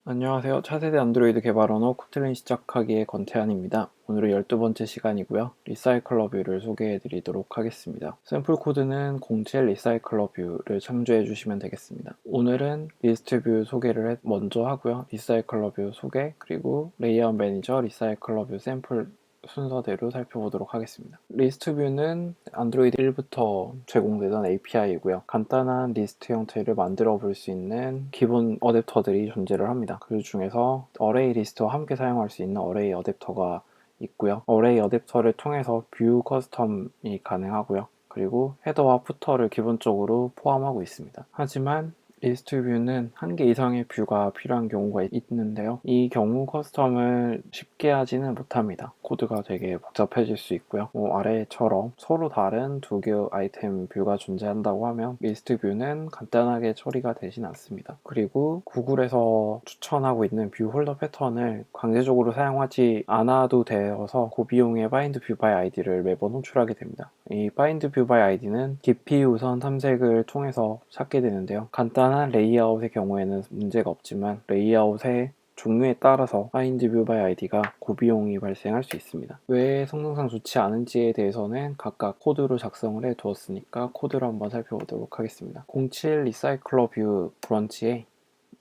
안녕하세요. 차세대 안드로이드 개발 언어 코틀린 시작하기의 권태환입니다. 오늘은 12번째 시간이고요. 리사이클러 뷰를 소개해 드리도록 하겠습니다. 샘플 코드는 07 리사이클러 뷰를 참조해 주시면 되겠습니다. 오늘은 리스트 뷰 소개를 먼저 하고요. 리사이클러 뷰 소개, 그리고 레이아웃 매니저, 리사이클러 뷰 샘플 순서대로 살펴보도록 하겠습니다. 리스트 뷰는 안드로이드 1부터 제공되던 API이고요. 간단한 리스트 형태를 만들어 볼 수 있는 기본 어댑터들이 존재를 합니다. 그 중에서 어레이 리스트와 함께 사용할 수 있는 어레이 어댑터가 있고요. 어레이 어댑터를 통해서 뷰 커스텀이 가능하고요. 그리고 헤더와 푸터를 기본적으로 포함하고 있습니다. 하지만 리스트 뷰는 한 개 이상의 뷰가 필요한 경우가 있는데요. 이 경우 커스텀을 쉽게 하지는 못합니다. 코드가 되게 복잡해질 수 있고요. 아래처럼 서로 다른 두 개의 아이템 뷰가 존재한다고 하면 리스트 뷰는 간단하게 처리가 되진 않습니다. 그리고 구글에서 추천하고 있는 뷰 홀더 패턴을 강제적으로 사용하지 않아도 되어서 고비용의 bind view by id를 매번 호출하게 됩니다. 이 bind view by id는 깊이 우선 탐색을 통해서 찾게 되는데요. 간단한 레이아웃의 경우에는 문제가 없지만 레이아웃의 종류에 따라서 bind view by id가 고비용이 발생할 수 있습니다. 왜 성능상 좋지 않은지에 대해서는 각각 코드로 작성을 해 두었으니까 코드를 한번 살펴보도록 하겠습니다. 07 리사이클러 뷰 브런치에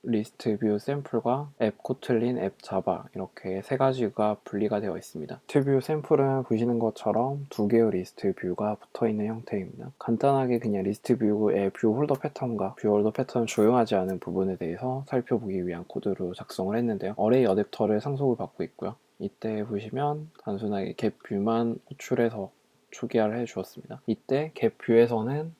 리스트 뷰 샘플과 앱 코틀린, 앱 자바 이렇게 세 가지가 분리가 되어 있습니다. 리스트 뷰 샘플은 보시는 것처럼 두 개의 리스트 뷰가 붙어 있는 형태입니다. 간단하게 그냥 리스트 뷰의 뷰 홀더 패턴과 뷰 홀더 패턴을 조용하지 않은 부분에 대해서 살펴보기 위한 코드로 작성을 했는데요. 어레이 어댑터를 상속을 받고 있고요. 이때 보시면 단순하게 겟 뷰만 호출해서 초기화를 해 주었습니다. 이때 겟 뷰에서는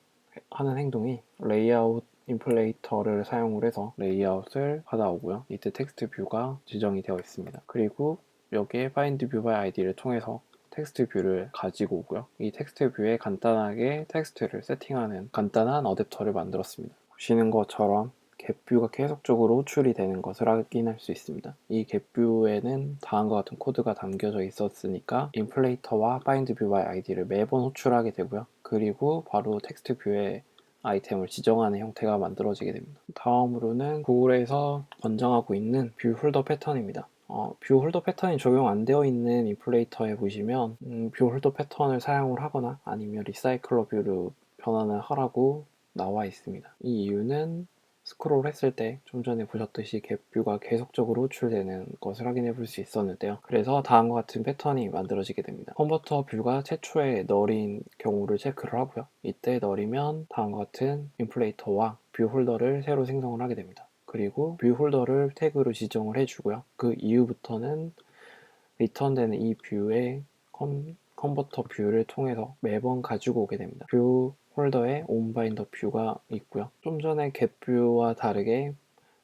하는 행동이 레이아웃 인플레이터를 사용을 해서 레이아웃을 받아오고요. 이때 텍스트 뷰가 지정이 되어 있습니다. 그리고 여기에 find view by id를 통해서 텍스트 뷰를 가지고 오고요. 이 텍스트 뷰에 간단하게 텍스트를 세팅하는 간단한 어댑터를 만들었습니다. 보시는 것처럼 겟뷰가 계속적으로 호출이 되는 것을 확인할 수 있습니다. 이 겟뷰에는 다음과 같은 코드가 담겨져 있었으니까 인플레이터와 find view by id를 매번 호출하게 되고요. 그리고 바로 텍스트 뷰에 아이템을 지정하는 형태가 만들어지게 됩니다. 다음으로는 구글에서 권장하고 있는 뷰 홀더 패턴입니다. 뷰 홀더 패턴이 적용 안 되어 있는 인플레이터에 보시면 뷰 홀더 패턴을 사용을 하거나 아니면 리사이클러 뷰로 변환을 하라고 나와 있습니다. 이 이유는 스크롤 했을 때 좀 전에 보셨듯이 겟뷰가 계속적으로 호출되는 것을 확인해 볼 수 있었는데요. 그래서 다음과 같은 패턴이 만들어지게 됩니다. 컨버터 뷰가 최초의 널인 경우를 체크를 하고요. 이때 널이면 다음과 같은 인플레이터와 뷰 홀더를 새로 생성을 하게 됩니다. 그리고 뷰 홀더를 태그로 지정을 해주고요. 그 이후부터는 리턴되는 이 뷰의 컨버터 뷰를 통해서 매번 가지고 오게 됩니다. 뷰 홀더에 온바인더 뷰가 있고요. 좀 전에 겟뷰와 다르게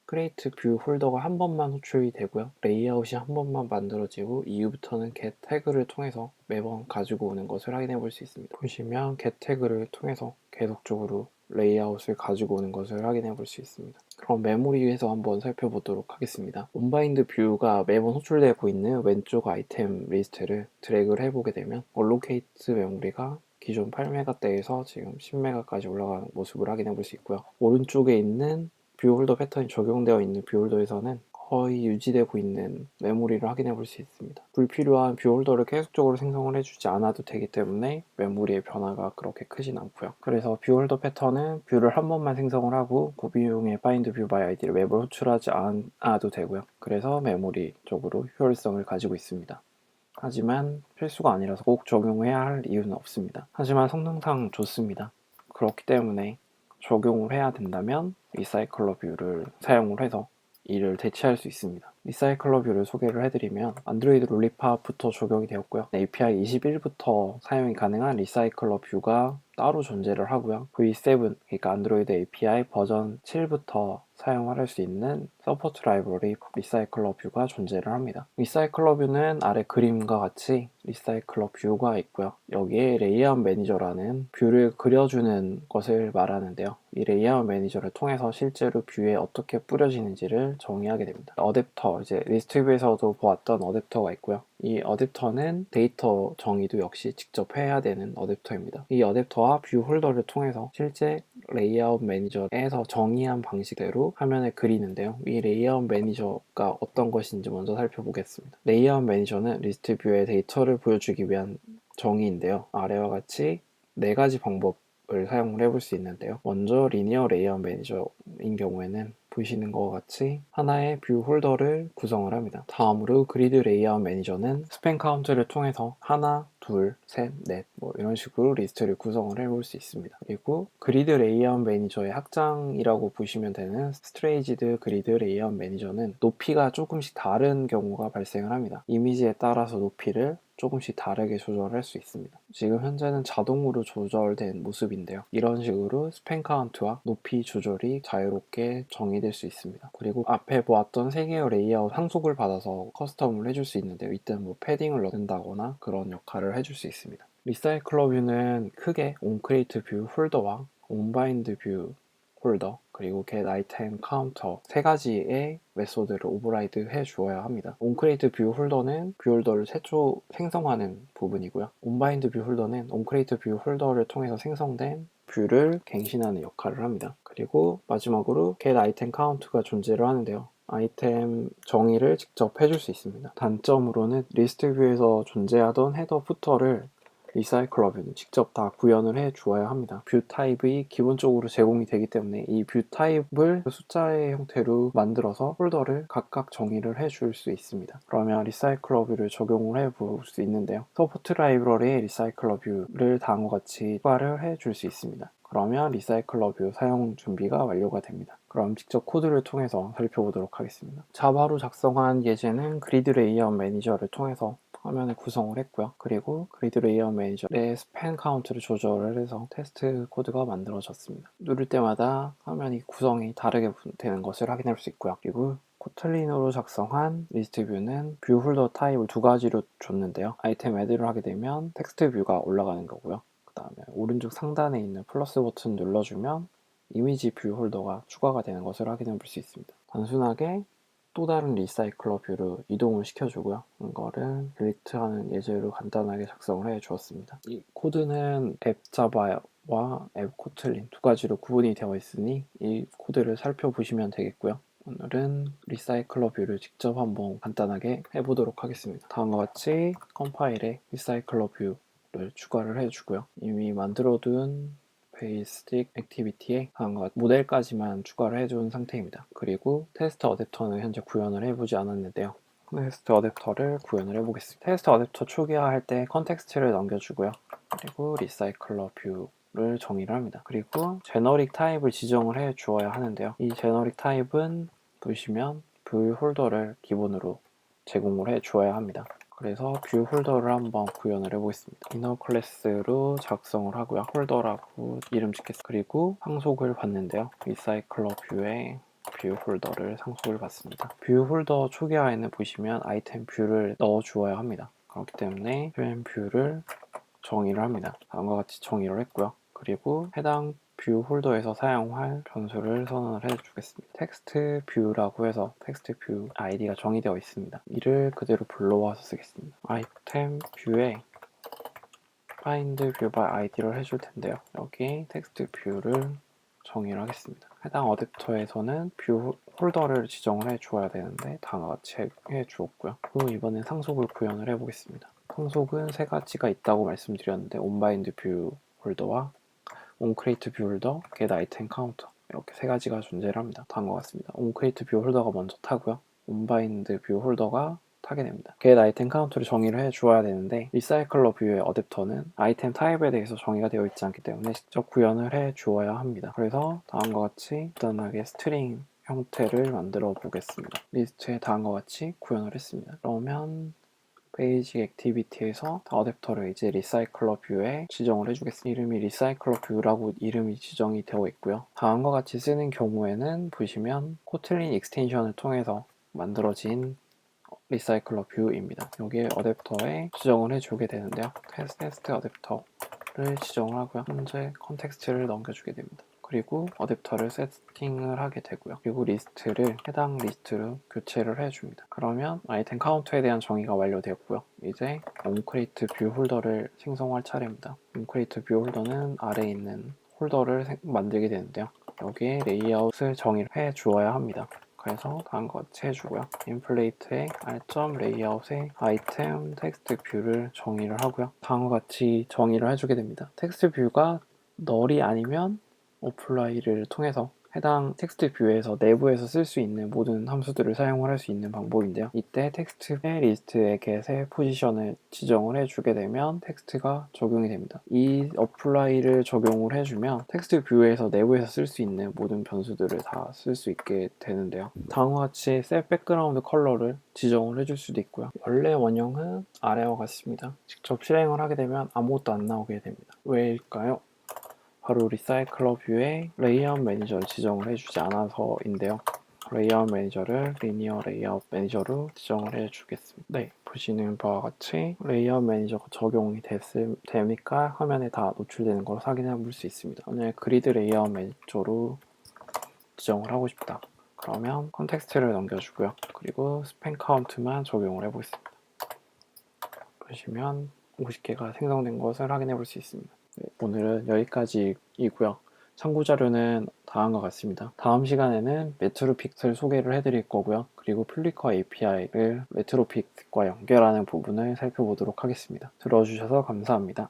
크리에이트 뷰 홀더가 한 번만 호출이 되고요. 레이아웃이 한 번만 만들어지고 이후부터는 get 태그를 통해서 매번 가지고 오는 것을 확인해 볼 수 있습니다. 보시면 get 태그를 통해서 계속적으로 레이아웃을 가지고 오는 것을 확인해 볼 수 있습니다. 그럼 메모리에서 한번 살펴보도록 하겠습니다. 온바인드 뷰가 매번 호출되고 있는 왼쪽 아이템 리스트를 드래그를 해보게 되면 얼로케이트 메모리가 기존 8메가대에서 지금 10메가까지 올라가는 모습을 확인해 볼 수 있고요. 오른쪽에 있는 뷰 홀더 패턴이 적용되어 있는 뷰 홀더에서는 거의 유지되고 있는 메모리를 확인해 볼 수 있습니다. 불필요한 뷰 홀더를 계속적으로 생성을 해주지 않아도 되기 때문에 메모리의 변화가 그렇게 크진 않고요. 그래서 뷰 홀더 패턴은 뷰를 한 번만 생성을 하고 고비용의 find view by id를 매번 호출하지 않아도 되고요. 그래서 메모리 쪽으로 효율성을 가지고 있습니다. 하지만 필수가 아니라서 꼭 적용해야 할 이유는 없습니다. 하지만 성능상 좋습니다. 그렇기 때문에 적용을 해야 된다면 리사이클러 뷰를 사용을 해서 이를 대체할 수 있습니다. 리사이클러 뷰를 소개를 해드리면 안드로이드 롤리팝부터 적용이 되었고요. API 21부터 사용이 가능한 리사이클러 뷰가 따로 존재를 하고요. V7, 그러니까 안드로이드 API 버전 7부터 사용할 수 있는 서포트 라이브러리 리사이클러 뷰가 존재를 합니다. 리사이클러 뷰는 아래 그림과 같이 리사이클러 뷰가 있고요. 여기에 레이아웃 매니저라는 뷰를 그려주는 것을 말하는데요. 이 레이아웃 매니저를 통해서 실제로 뷰에 어떻게 뿌려지는지를 정의하게 됩니다. 어댑터, 이제 리스트 뷰에서도 보았던 어댑터가 있고요. 이 어댑터는 데이터 정의도 역시 직접 해야 되는 어댑터입니다. 이 어댑터와 뷰 홀더를 통해서 실제 레이아웃 매니저에서 정의한 방식대로 화면에 그리는데요. 이 레이아웃 매니저가 어떤 것인지 먼저 살펴보겠습니다. 레이아웃 매니저는 리스트 뷰에 데이터를 보여주기 위한 정의인데요. 아래와 같이 4가지 방법을 사용을 해볼 수 있는데요. 먼저 리니어 레이아웃 매니저인 경우에는 보시는 것과 같이 하나의 뷰 홀더를 구성을 합니다. 다음으로 그리드 레이아웃 매니저는 스팬 카운트를 통해서 하나, 둘, 셋, 넷 이런 식으로 리스트를 구성을 해볼 수 있습니다. 그리고 그리드 레이아웃 매니저의 확장이라고 보시면 되는 스트레이지드 그리드 레이아웃 매니저는 높이가 조금씩 다른 경우가 발생을 합니다. 이미지에 따라서 높이를 조금씩 다르게 조절할 수 있습니다. 지금 현재는 자동으로 조절된 모습인데요. 이런 식으로 스팬 카운트와 높이 조절이 자유롭게 정의될 수 있습니다. 그리고 앞에 보았던 3개의 레이아웃 상속을 받아서 커스텀을 해줄 수 있는데요. 이때는 패딩을 넣는다거나 그런 역할을 해줄 수 있습니다. 리사이클러 뷰는 크게 온크리에이트 뷰 홀더와 온바인드 뷰 홀더 그리고 get item counter 3가지의 메소드를 오버라이드 해 주어야 합니다. 온크리에이트 뷰 홀더는 뷰 홀더를 최초 생성하는 부분이고요. 온바인드 뷰 홀더는 온크리에이트 뷰 홀더를 통해서 생성된 뷰를 갱신하는 역할을 합니다. 그리고 마지막으로 get item count가 존재를 하는데요. 아이템 정의를 직접 해줄 수 있습니다. 단점으로는 리스트 뷰에서 존재하던 헤더 푸터를 리사이클러 뷰는 직접 다 구현을 해 주어야 합니다. 뷰 타입이 기본적으로 제공이 되기 때문에 이 뷰 타입을 숫자의 형태로 만들어서 폴더를 각각 정의를 해 줄 수 있습니다. 그러면 리사이클러 뷰를 적용을 해 볼 수 있는데요. 서포트 라이브러리에 리사이클러 뷰를 다음과 같이 추가를 해 줄 수 있습니다. 그러면 리사이클러 뷰 사용 준비가 완료가 됩니다. 그럼 직접 코드를 통해서 살펴보도록 하겠습니다. 자바로 작성한 예제는 그리드 레이아웃 매니저를 통해서 화면을 구성을 했고요. 그리고 그리드 레이아웃 매니저의 스팬 카운트를 조절을 해서 테스트 코드가 만들어졌습니다. 누를 때마다 화면이 구성이 다르게 되는 것을 확인할 수 있고요. 그리고 코틀린으로 작성한 리스트 뷰는 뷰 홀더 타입을 2가지로 줬는데요. 아이템 애드를 하게 되면 텍스트 뷰가 올라가는 거고요. 그 다음에 오른쪽 상단에 있는 플러스 버튼 눌러주면 이미지 뷰 홀더가 추가가 되는 것을 확인해 볼 수 있습니다. 단순하게 또 다른 리사이클러 뷰로 이동을 시켜주고요. 이거를 딜리트하는 예제로 간단하게 작성을 해 주었습니다. 이 코드는 앱 자바와 앱 코틀린 2가지로 구분이 되어 있으니 이 코드를 살펴보시면 되겠고요. 오늘은 리사이클러 뷰를 직접 한번 간단하게 해보도록 하겠습니다. 다음과 같이 컴파일에 리사이클러 뷰를 추가를 해주고요. 이미 만들어둔 베이스틱 액티비티에 다음과 같이 모델까지만 추가를 해준 상태입니다. 그리고 테스트 어댑터는 현재 구현을 해보지 않았는데요. 테스트 어댑터를 구현을 해보겠습니다. 테스트 어댑터 초기화할 때 컨텍스트를 넘겨주고요. 그리고 리사이클러 뷰를 정의를 합니다. 그리고 제너릭 타입을 지정을 해 주어야 하는데요. 이 제너릭 타입은 보시면 뷰 홀더를 기본으로 제공을 해 주어야 합니다. 그래서 뷰 홀더를 한번 구현을 해보겠습니다. 이너 클래스로 작성을 하고요. 홀더라고 이름 짓겠습니다. 그리고 상속을 받는데요. 리사이클러 뷰에 뷰 홀더를 상속을 받습니다. 뷰 홀더 초기화에는 보시면 아이템 뷰를 넣어 주어야 합니다. 그렇기 때문에 뷰를 정의를 합니다. 다음과 같이 정의를 했고요. 그리고 해당 뷰 홀더에서 사용할 변수를 선언을 해주겠습니다. 텍스트 뷰라고 해서 텍스트 뷰 아이디가 정의되어 있습니다. 이를 그대로 불러와서 쓰겠습니다. 아이템 뷰에 find view by id를 해줄 텐데요. 여기 텍스트 뷰를 정의를 하겠습니다. 해당 어댑터에서는 뷰 홀더를 지정을 해 주어야 되는데 다음과 같이 해 주었고요. 그리고 이번엔 상속을 구현을 해보겠습니다. 상속은 3가지가 있다고 말씀드렸는데 온바인드 뷰 홀더와 온크리에이트 뷰 홀더, get item counter 이렇게 3가지가 존재를 합니다. 다음과 같습니다. 온크리에이트 뷰 홀더가 먼저 타고요. 온바인드 뷰 홀더가 타게 됩니다. get item counter를 정의를 해 주어야 되는데 리사이클러 뷰의 어댑터는 아이템 타입에 대해서 정의가 되어 있지 않기 때문에 직접 구현을 해 주어야 합니다. 그래서 다음과 같이 간단하게 스트링 형태를 만들어 보겠습니다. 리스트에 다음과 같이 구현을 했습니다. 그러면 베이직 액티비티에서 어댑터를 이제 리사이클러 뷰에 지정을 해주겠습니다. 이름이 리사이클러 뷰라고 이름이 지정이 되어 있고요. 다음과 같이 쓰는 경우에는 보시면 코틀린 익스텐션을 통해서 만들어진 리사이클러 뷰입니다. 여기에 어댑터에 지정을 해주게 되는데요. 테스트 어댑터를 지정을 하고요. 현재 컨텍스트를 넘겨주게 됩니다. 그리고 어댑터를 세팅을 하게 되고요. 그리고 리스트를 해당 리스트로 교체를 해줍니다. 그러면 아이템 카운터에 대한 정의가 완료되었고요. 이제 온크리에이트 뷰 홀더를 생성할 차례입니다. 온크리에이트 뷰 홀더는 아래에 있는 폴더를 만들게 되는데요. 여기에 레이아웃을 정의를 해 주어야 합니다. 그래서 다음과 같이 해주고요. 인플레이트의 r.layout의 아이템 텍스트 뷰를 정의를 하고요. 다음과 같이 정의를 해주게 됩니다. 텍스트 뷰가 널이 아니면 어플라이를 통해서 해당 텍스트 뷰에서 내부에서 쓸 수 있는 모든 함수들을 사용을 할 수 있는 방법인데요. 이때 텍스트의 리스트의 get의 포지션을 지정을 해주게 되면 텍스트가 적용이 됩니다. 이 어플라이를 적용을 해주면 텍스트 뷰에서 내부에서 쓸 수 있는 모든 변수들을 다 쓸 수 있게 되는데요. 다음과 같이 set background 컬러를 지정을 해줄 수도 있고요. 원래 원형은 아래와 같습니다. 직접 실행을 하게 되면 아무것도 안 나오게 됩니다. 왜일까요? 바로 리사이클러 뷰에 레이아웃 매니저를 지정을 해주지 않아서인데요. 레이아웃 매니저를 리니어 레이아웃 매니저로 지정을 해주겠습니다. 네, 보시는 바와 같이 레이아웃 매니저가 적용이 되니까 화면에 다 노출되는 걸 확인해 볼 수 있습니다. 오늘 그리드 레이아웃 매니저로 지정을 하고 싶다. 그러면 컨텍스트를 넘겨주고요. 그리고 스팬 카운트만 적용을 해보겠습니다. 보시면 50개가 생성된 것을 확인해 볼 수 있습니다. 네, 오늘은 여기까지이고요. 참고 자료는 다음과 같습니다. 다음 시간에는 메트로픽을 소개를 해드릴 거고요. 그리고 플리커 API를 메트로픽과 연결하는 부분을 살펴보도록 하겠습니다. 들어주셔서 감사합니다.